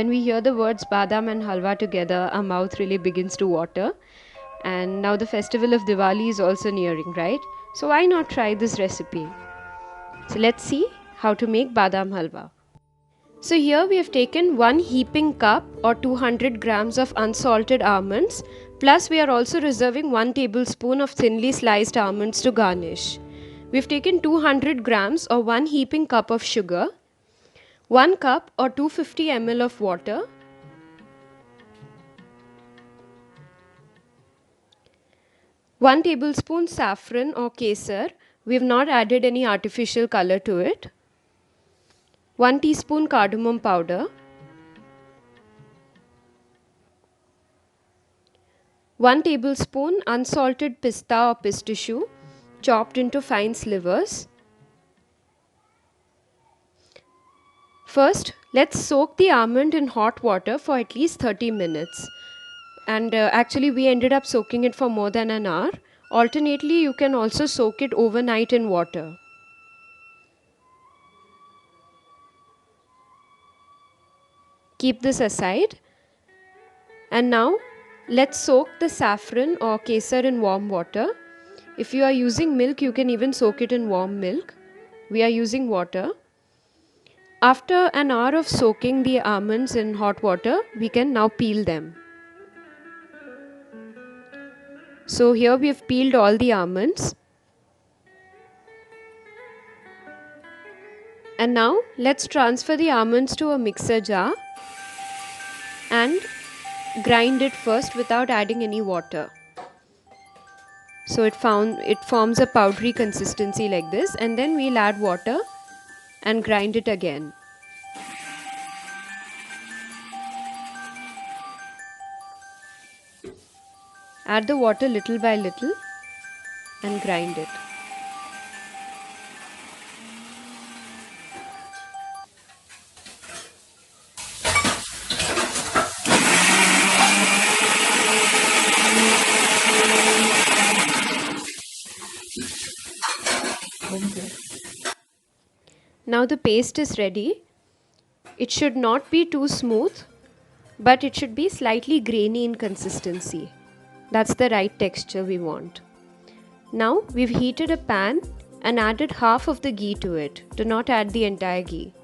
when we hear the words Badam and Halwa together, our mouth really begins to water. And now the festival of Diwali is also nearing, right? So why not try this recipe? So let's see how to make Badam Halwa. So here we have taken 1 heaping cup or 200 grams of unsalted almonds, plus we are also reserving 1 tablespoon of thinly sliced almonds to garnish. We have taken 200 grams or 1 heaping cup of sugar, 1 cup or 250 ml of water, 1 tablespoon saffron or Kesar. We have not added any artificial color to it. 1 teaspoon cardamom powder. 1 tablespoon unsalted pista or pistachio chopped into fine slivers. First, let's soak the almond in hot water for at least 30 minutes. And actually we ended up soaking it for more than an hour. Alternately, you can also soak it overnight in water. Keep this aside. And now let's soak the saffron or kesar in warm water. If you are using milk, you can even soak it in warm milk. We are using water. After an hour of soaking the almonds in hot water, we can now peel them. So here we have peeled all the almonds. And now let's transfer the almonds to a mixer jar and grind it first without adding any water. So it forms a powdery consistency like this, and then we'll add water and grind it again. Add the water little by little and grind it. Now the paste is ready. It should not be too smooth, but it should be slightly grainy in consistency. That's the right texture we want. Now we've heated a pan and added half of the ghee to it. Do not add the entire ghee.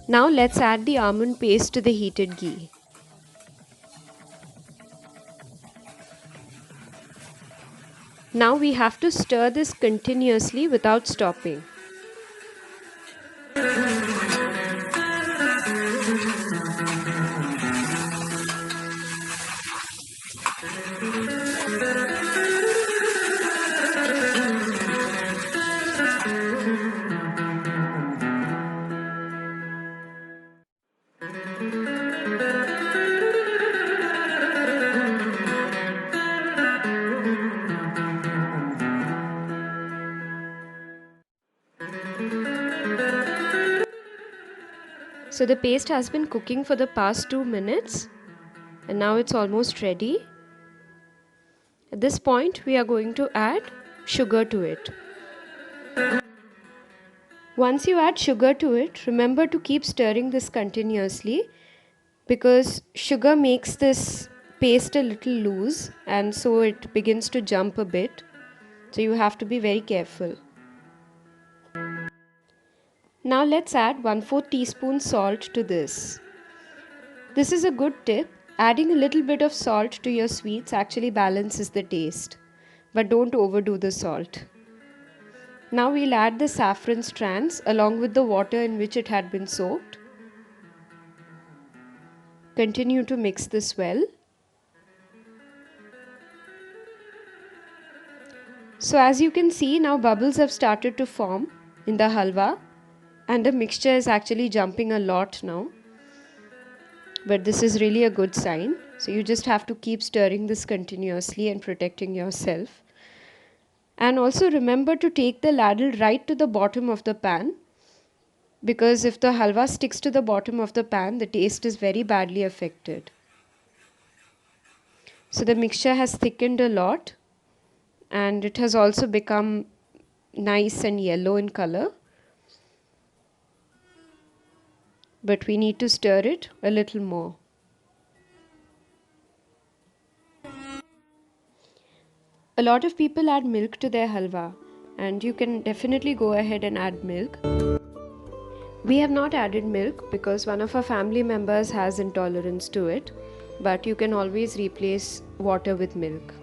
Now let's add the almond paste to the heated ghee. Now we have to stir this continuously without stopping. So the paste has been cooking for the past 2 minutes and now it's almost ready. At this point we are going to add sugar to it. Once you add sugar to it, remember to keep stirring this continuously because sugar makes this paste a little loose and so it begins to jump a bit. So you have to be very careful. Now let's add 1/4 teaspoon salt to this. This is a good tip. Adding a little bit of salt to your sweets actually balances the taste. But don't overdo the salt. Now we'll add the saffron strands along with the water in which it had been soaked. Continue to mix this well. So as you can see, now bubbles have started to form in the halwa. And the mixture is actually jumping a lot now. But this is really a good sign. So you just have to keep stirring this continuously and protecting yourself. And also remember to take the ladle right to the bottom of the pan. Because if the halwa sticks to the bottom of the pan, the taste is very badly affected. So the mixture has thickened a lot. And it has also become nice and yellow in color. but we need to stir it a little more. A lot of people add milk to their halwa, and you can definitely go ahead and add milk. We have not added milk because one of our family members has intolerance to it, but you can always replace water with milk.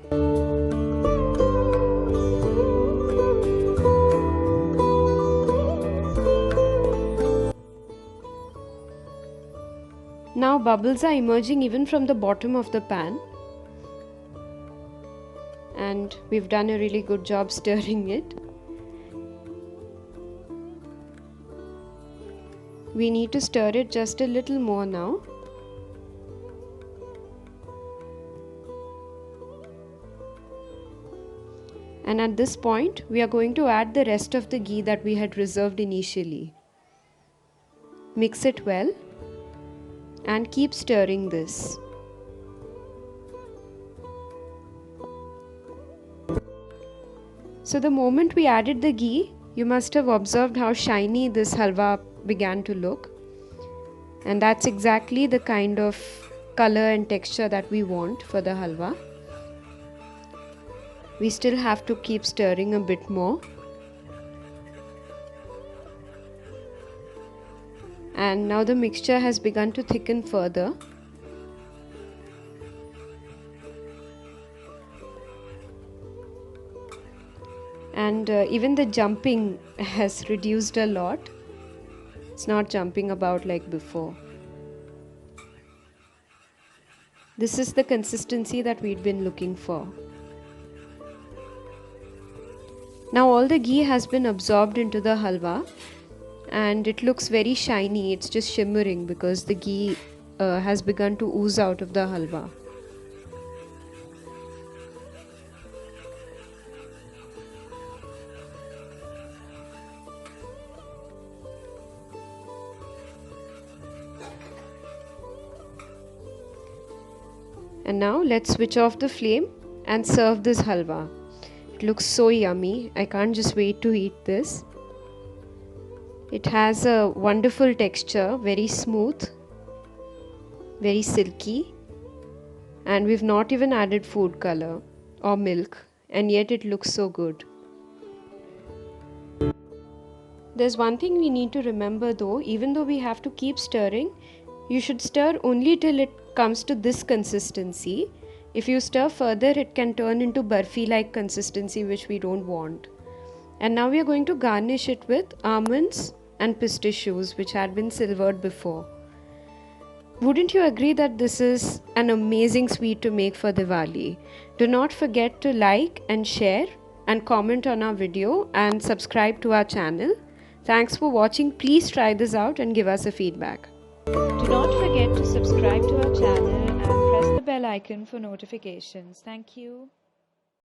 Now bubbles are emerging even from the bottom of the pan, and we've done a really good job stirring it. We need to stir it just a little more now. And at this point, we are going to add the rest of the ghee that we had reserved initially. Mix it well and keep stirring this. So the moment we added the ghee, you must have observed how shiny this halwa began to look. And that's exactly the kind of color and texture that we want for the halwa. We still have to keep stirring a bit more. And now the mixture has begun to thicken further. And even the jumping has reduced a lot. It's not jumping about like before. This is the consistency that we'd been looking for. Now all the ghee has been absorbed into the halwa and it looks very shiny. It's just shimmering because the ghee has begun to ooze out of the halwa. And now let's switch off the flame and serve this halwa. It looks so yummy. I can't just wait to eat this. It has a wonderful texture, very smooth, very silky, and we've not even added food color or milk, and yet it looks so good. There's one thing we need to remember though, even though we have to keep stirring, you should stir only till it comes to this consistency. If you stir further, it can turn into barfi like consistency, which we don't want. And now we are going to garnish it with almonds and pistachios, which had been silvered before. Wouldn't you agree that this is an amazing sweet to make for Diwali? Do not forget to like and share and comment on our video and subscribe to our channel. Thanks for watching. Please try this out and give us a feedback. Do not forget to subscribe to our channel and press the bell icon for notifications. Thank you.